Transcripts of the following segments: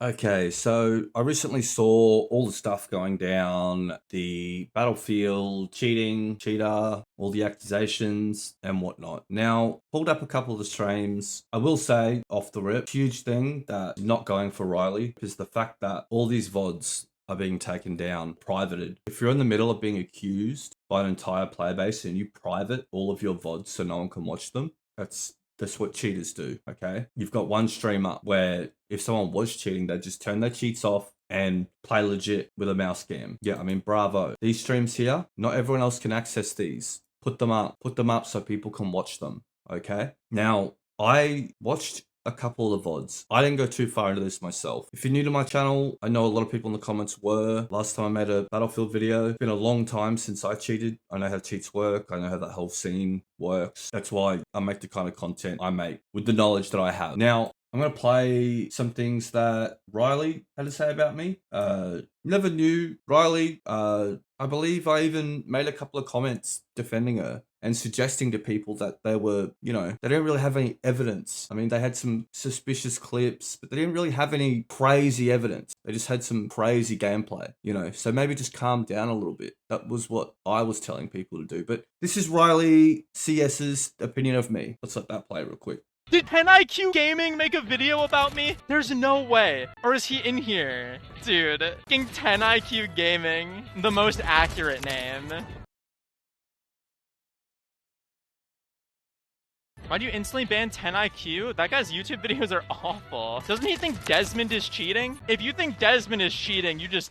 Okay, so I recently saw all the stuff going down, the Battlefield cheating, cheater, all the accusations and whatnot. Now, pulled up a couple of the streams. I will say, off the rip, huge thing that not going for Riley is the fact that all these VODs are being taken down, privated. If you're in the middle of being accused by an entire player base and you private all of your VODs so no one can watch them, that's what cheaters do, okay? You've got one streamer where if someone was cheating, they'd just turn their cheats off and play legit with a mouse cam. Yeah, I mean, bravo. These streams here, not everyone else can access these. Put them up so people can watch them, okay? Now, I watched a couple of VODs. I didn't go too far into this myself. If you're new to my channel, I know a lot of people in the comments were. Last time I made a Battlefield video, it's been a long time since I cheated. I know how cheats work. I know how that whole scene works. That's why I make the kind of content I make with the knowledge that I have. Now, I'm going to play some things that Riley had to say about me. Never knew Riley. I believe I even made a couple of comments defending her and suggesting to people that they were, they didn't really have any evidence. I mean, they had some suspicious clips, but they didn't really have any crazy evidence. They just had some crazy gameplay, so maybe just calm down a little bit. That was what I was telling people to do. But this is RileyCS's opinion of me. Let's let that play real quick. Did 10IQ Gaming make a video about me? There's no way. Or is he in here? Dude, fucking 10IQ Gaming, the most accurate name. Why do you instantly ban 10IQ? That guy's YouTube videos are awful. Doesn't he think Desmond is cheating? If you think Desmond is cheating, you just,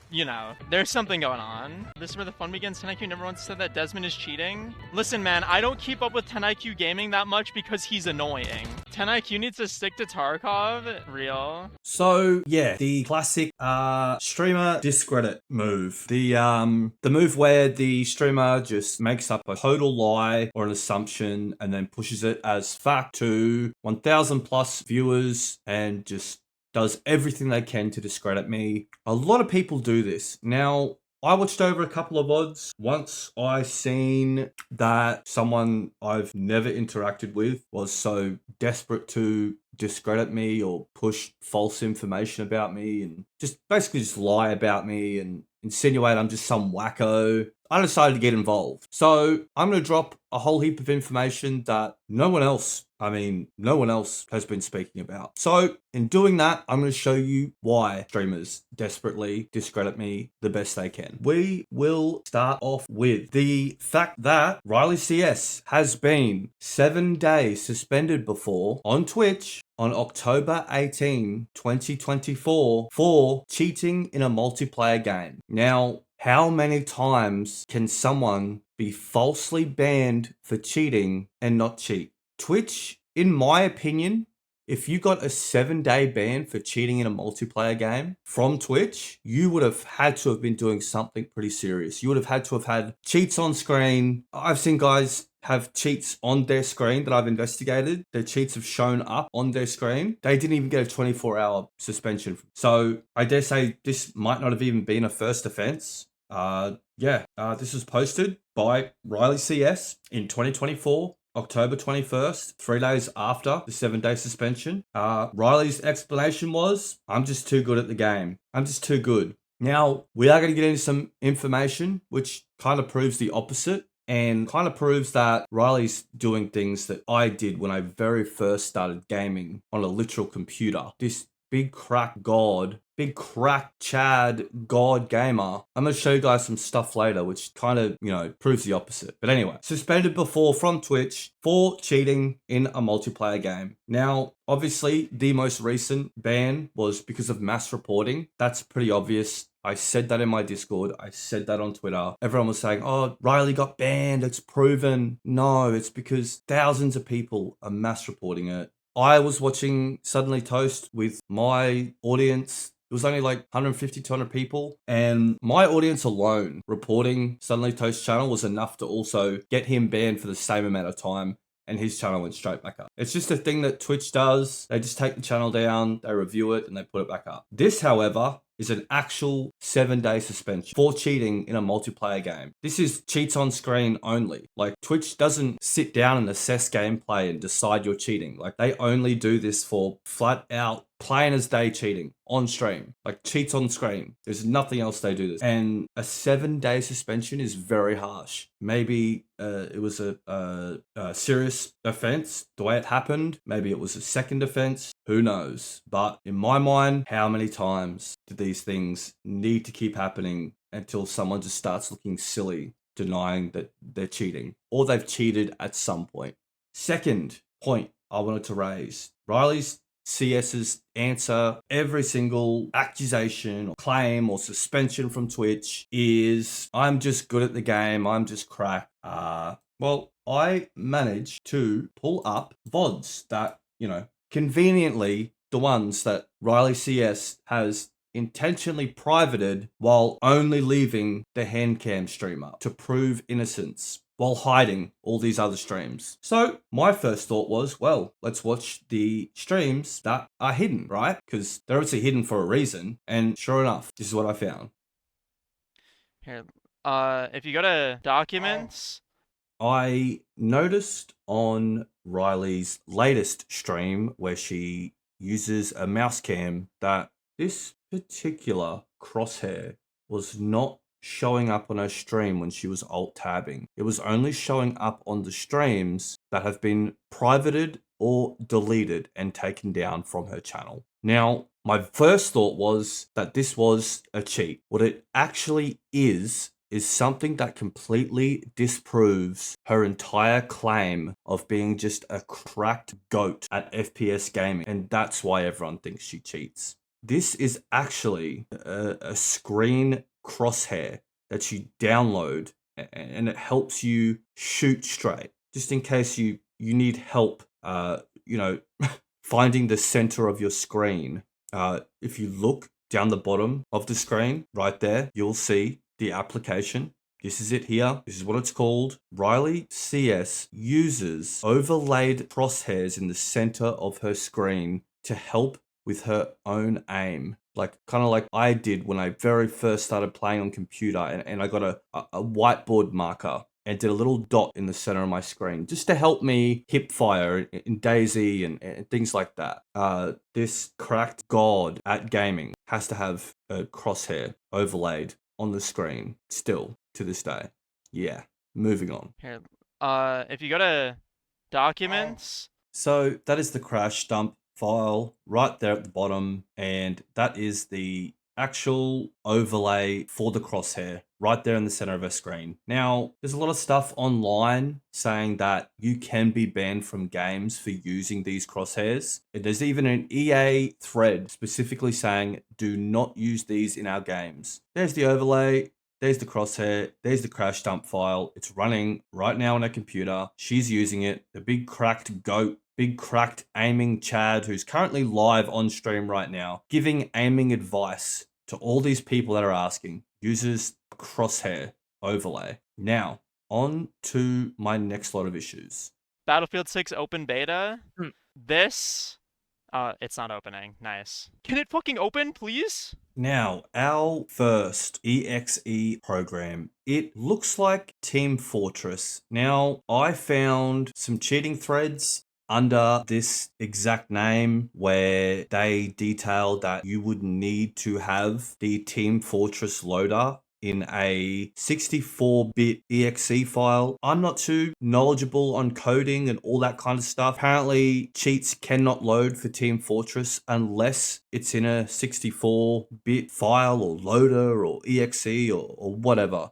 there's something going on. This is where the fun begins. 10IQ never once said that Desmond is cheating. Listen, man, I don't keep up with 10IQ Gaming that much because he's annoying. 10IQ needs to stick to Tarkov. Real. So, yeah, the classic streamer discredit move. The move where the streamer just makes up a total lie or an assumption and then pushes it as fact to 1,000 plus viewers and just does everything they can to discredit me. A lot of people do this. Now, I watched over a couple of VODs. Once I seen that someone I've never interacted with was so desperate to discredit me or push false information about me and just basically just lie about me and insinuate I'm just some wacko, I decided to get involved. So I'm going to drop a whole heap of information that no one else has been speaking about. So in doing that, I'm going to show you why streamers desperately discredit me the best they can. We will start off with the fact that RileyCS has been 7 days suspended before on Twitch on October 18, 2024 for cheating in a multiplayer game. Now, how many times can someone be falsely banned for cheating and not cheat? Twitch, in my opinion, if you got a 7-day ban for cheating in a multiplayer game from Twitch, you would have had to have been doing something pretty serious. You would have had to have had cheats on screen. I've seen guys have cheats on their screen that I've investigated. Their cheats have shown up on their screen. They didn't even get a 24-hour suspension. So I dare say this might not have even been a first offense. This was posted by RileyCS in 2024. October 21st, 3 days after the 7-day suspension. Riley's explanation was, I'm just too good at the game. I'm just too good. Now, we are going to get into some information which kind of proves the opposite and kind of proves that Riley's doing things that I did when I very first started gaming on a literal computer. This big crack Chad God gamer. I'm going to show you guys some stuff later, which kind of, proves the opposite. But anyway, suspended before from Twitch for cheating in a multiplayer game. Now, obviously, the most recent ban was because of mass reporting. That's pretty obvious. I said that in my Discord. I said that on Twitter. Everyone was saying, oh, Riley got banned. It's proven. No, it's because thousands of people are mass reporting it. I was watching Suddenly Toast with my audience. It was only like 150, 200 people. And my audience alone reporting Suddenly Toast channel was enough to also get him banned for the same amount of time. And his channel went straight back up. It's just a thing that Twitch does. They just take the channel down, they review it, and they put it back up. This, however, is an actual 7-day suspension for cheating in a multiplayer game. This is cheats on screen only. Like, Twitch doesn't sit down and assess gameplay and decide you're cheating. Like, they only do this for flat out plain as day cheating on stream. Like, cheats on screen. There's nothing else they do this. And a 7-day suspension is very harsh. Maybe it was a serious offense the way it happened. Maybe it was a second offense. Who knows? But in my mind, how many times do these things need to keep happening until someone just starts looking silly, denying that they're cheating or they've cheated at some point? Second point I wanted to raise, Riley's CS's answer, every single accusation or claim or suspension from Twitch is, I'm just good at the game, I'm just cracked. Well, I managed to pull up VODs that, conveniently the ones that RileyCS has intentionally privated while only leaving the handcam stream up to prove innocence, while hiding all these other streams. So my first thought was, well, let's watch the streams that are hidden, right? Because they're obviously hidden for a reason. And sure enough, this is what I found. Here, if you go to documents, I noticed on Riley's latest stream where she uses a mouse cam that this particular crosshair was not showing up on her stream when she was alt tabbing. It was only showing up on the streams that have been privated or deleted and taken down from her channel. Now, my first thought was that this was a cheat. What it actually is something that completely disproves her entire claim of being just a cracked goat at FPS gaming, and that's why everyone thinks she cheats. This is actually a screen crosshair that you download, and it helps you shoot straight, just in case you need help, finding the center of your screen. If you look down the bottom of the screen, right there, you'll see the application. This is it here. This is what it's called. RileyCS uses overlaid crosshairs in the center of her screen to help with her own aim. Like, kind of like I did when I very first started playing on computer, and I got a whiteboard marker and did a little dot in the center of my screen just to help me hip fire in DayZ and things like that. This cracked god at gaming has to have a crosshair overlaid on the screen still to this day. Yeah, moving on. here, if you go to documents, So that is the crash dump file right there at the bottom, and that is the actual overlay for the crosshair right there in the center of our screen. Now, there's a lot of stuff online saying that you can be banned from games for using these crosshairs. There's even an EA thread specifically saying, do not use these in our games. There's the overlay. There's the crosshair. There's the crash dump file. It's running right now on her computer. She's using it. The big cracked goat, big cracked aiming Chad, who's currently live on stream right now, giving aiming advice to all these people that are asking, uses crosshair overlay. Now, on to my next lot of issues. Battlefield 6 open beta. This, it's not opening. Nice. Can it fucking open, please? Now, our first EXE program, it looks like Team Fortress. Now, I found some cheating threads under this exact name where they detailed that you would need to have the Team Fortress loader in a 64-bit exe file. I'm not too knowledgeable on coding and all that kind of stuff. Apparently, cheats cannot load for Team Fortress unless it's in a 64-bit file or loader or exe or whatever.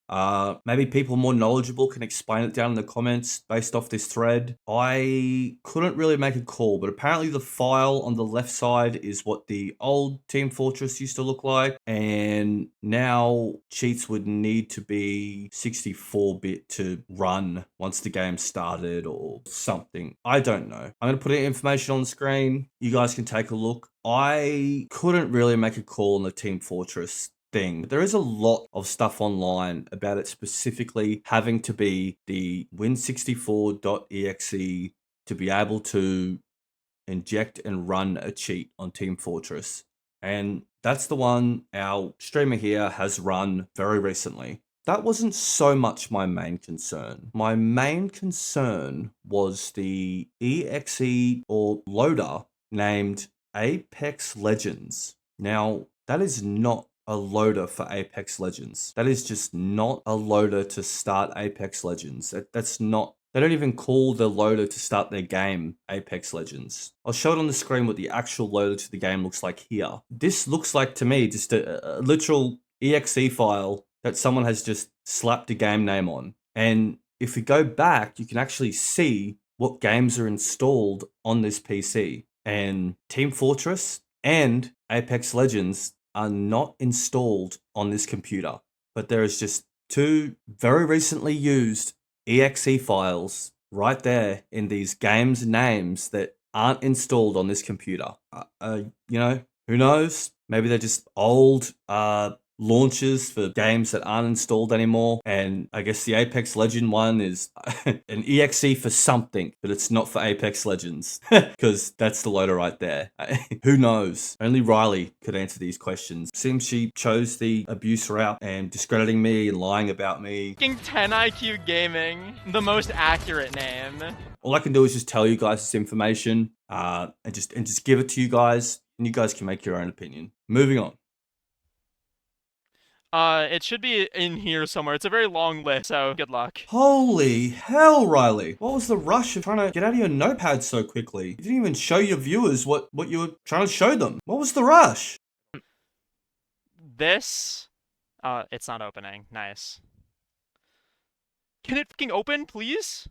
Maybe people more knowledgeable can explain it down in the comments based off this thread. I couldn't really make a call, but apparently the file on the left side is what the old Team Fortress used to look like, and now cheats would need to be 64-bit to run once the game started or something. I don't know. I'm going to put information on the screen. You guys can take a look. I couldn't really make a call on the Team Fortress thing. There is a lot of stuff online about it specifically having to be the win64.exe to be able to inject and run a cheat on Team Fortress. And That's the one our streamer here has run very recently. That wasn't so much my main concern. My main concern was the EXE or loader named Apex Legends. Now, that is not a loader for Apex Legends. That is just not a loader to start Apex Legends. That's not. They don't even call the loader to start their game Apex Legends. I'll show it on the screen what the actual loader to the game looks like here. This looks like to me just a literal exe file that someone has just slapped a game name on. And if we go back, you can actually see what games are installed on this PC. And Team Fortress and Apex Legends are not installed on this computer. But there is just two very recently used exe files right there in these games names that aren't installed on this computer. Who knows? Maybe they're just old launches for games that aren't installed anymore. And I guess the Apex Legend one is an exe for something, but it's not for Apex Legends because that's the loader right there. Who knows? Only Riley could answer these questions. Seems she chose the abuse route and discrediting me and lying about me. 10 IQ Gaming, the most accurate name. All I can do is just tell you guys this information and just give it to you guys, and you guys can make your own opinion. Moving on. It should be in here somewhere. It's a very long list, so good luck. Holy hell, Riley. What was the rush of trying to get out of your notepad so quickly? You didn't even show your viewers what you were trying to show them. What was the rush? This, it's not opening. Nice. Can it fucking open, please?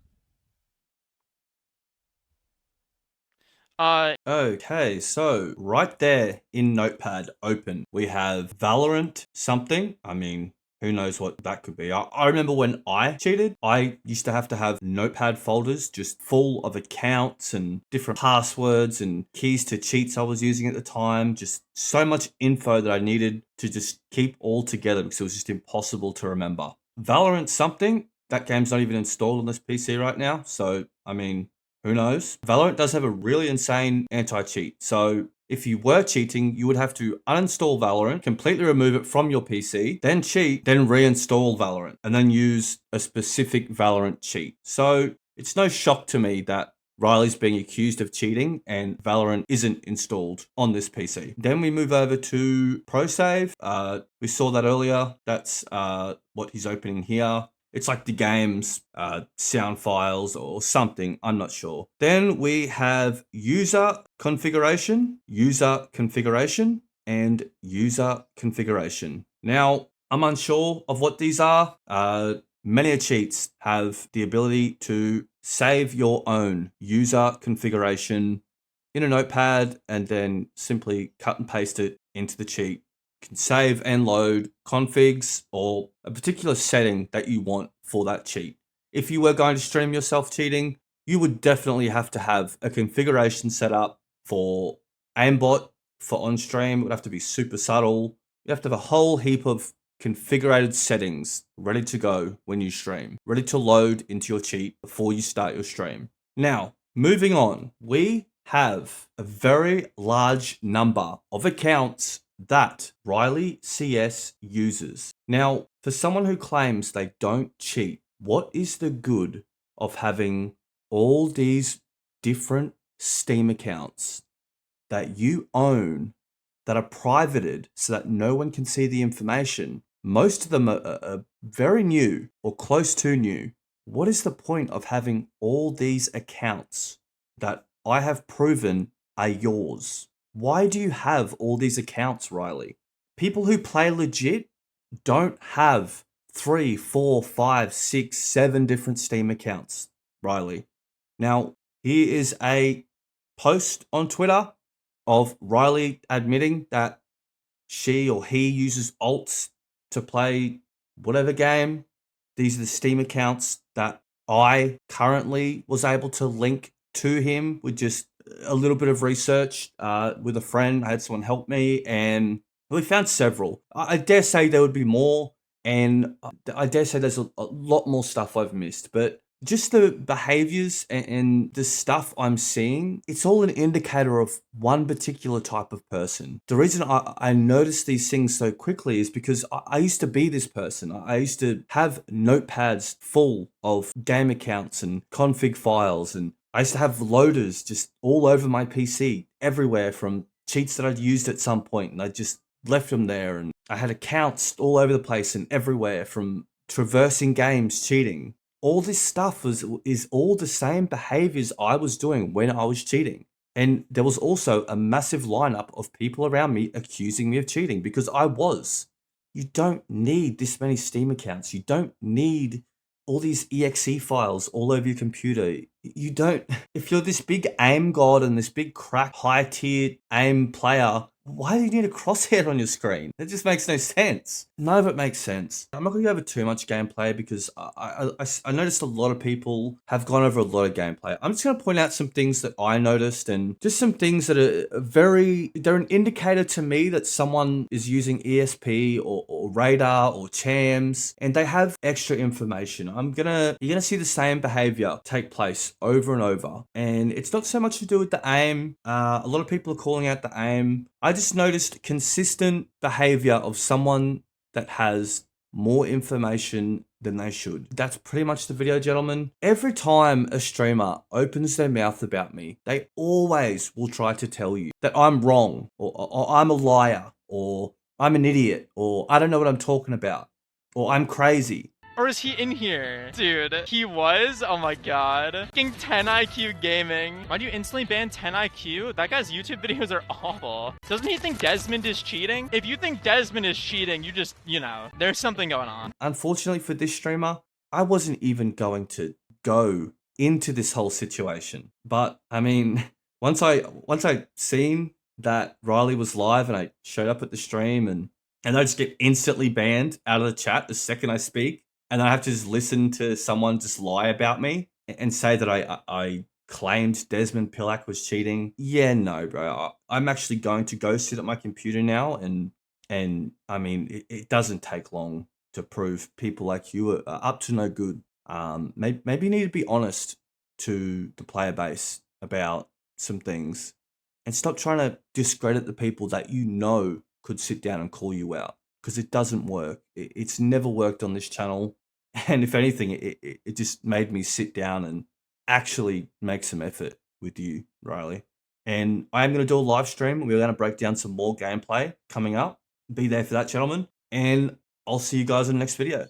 Okay, so right there in Notepad open, we have Valorant something. I mean, who knows what that could be. I remember when I cheated, I used to have Notepad folders just full of accounts and different passwords and keys to cheats I was using at the time. Just so much info that I needed to just keep all together because it was just impossible to remember. Valorant something, that game's not even installed on this PC right now. So, I mean, who knows? Valorant does have a really insane anti-cheat. So if you were cheating, you would have to uninstall Valorant, completely remove it from your PC, then cheat, then reinstall Valorant, and then use a specific Valorant cheat. So it's no shock to me that Riley's being accused of cheating and Valorant isn't installed on this PC. Then we move over to ProSave. We saw that earlier. That's what he's opening here. It's like the game's sound files or something. I'm not sure. Then we have user configuration, and user configuration. Now, I'm unsure of what these are. Many cheats have the ability to save your own user configuration in a notepad and then simply cut and paste it into the cheat. Can save and load configs or a particular setting that you want for that cheat. If you were going to stream yourself cheating, you would definitely have to have a configuration set up for aimbot for on stream. It would have to be super subtle. You have to have a whole heap of configured settings ready to go when you stream, ready to load into your cheat before you start your stream. Now, moving on, we have a very large number of accounts that RileyCS uses. Now, for someone who claims they don't cheat, what is the good of having all these different Steam accounts that you own that are privated so that no one can see the information? Most of them are very new or close to new. What is the point of having all these accounts that I have proven are yours? Why do you have all these accounts, Riley? People who play legit don't have 3, 4, 5, 6, 7 different Steam accounts, Riley. Now, here is a post on Twitter of Riley admitting that she or he uses alts to play whatever game. These are the Steam accounts that I currently was able to link to him with just a little bit of research with a friend. I had someone help me and we found several. I dare say there would be more, and I dare say there's a lot more stuff I've missed, but just the behaviors and the stuff I'm seeing, it's all an indicator of one particular type of person. The reason I notice these things so quickly is because I used to be this person. I used to have notepads full of game accounts and config files, and I used to have loaders just all over my PC, everywhere, from cheats that I'd used at some point, and I just left them there. And I had accounts all over the place and everywhere, from traversing games, cheating. All this stuff is all the same behaviors I was doing when I was cheating. And there was also a massive lineup of people around me accusing me of cheating, because I was. You don't need this many Steam accounts. You don't need all these exe files all over your computer. You don't. If you're this big aim god and this big crack high tier aim player, why do you need a crosshair on your screen? That just makes no sense. None of it makes sense. I'm not going to go over too much gameplay, because I noticed a lot of people have gone over a lot of gameplay. I'm just going to point out some things that I noticed, and just some things that are they're an indicator to me that someone is using ESP or radar or chams, and they have extra information. You're gonna see the same behavior take place over and over, and it's not so much to do with the aim. A lot of people are calling out the aim. I just noticed consistent behavior of someone that has more information than they should. That's pretty much the video, gentlemen. Every time a streamer opens their mouth about me, they always will try to tell you that I'm wrong, or I'm a liar, or I'm an idiot, or I don't know what I'm talking about, or I'm crazy. Or is he in here? Dude, he was? Oh my god. Fucking 10 IQ gaming. Why'd you instantly ban 10 IQ? That guy's YouTube videos are awful. Doesn't he think Desmond is cheating? If you think Desmond is cheating, you just, there's something going on. Unfortunately for this streamer, I wasn't even going to go into this whole situation. But I mean, once I seen that Riley was live and I showed up at the stream, and I just get instantly banned out of the chat the second I speak, and I have to just listen to someone just lie about me and say that I claimed Desmond Pillac was cheating. Yeah, no, bro. I'm actually going to go sit at my computer now, and I mean, it doesn't take long to prove people like you are up to no good. Maybe you need to be honest to the player base about some things, and stop trying to discredit the people that you know could sit down and call you out, because it doesn't work. It's never worked on this channel. And if anything, it just made me sit down and actually make some effort with you, Riley. And I am going to do a live stream. We're going to break down some more gameplay coming up. Be there for that, gentlemen. And I'll see you guys in the next video.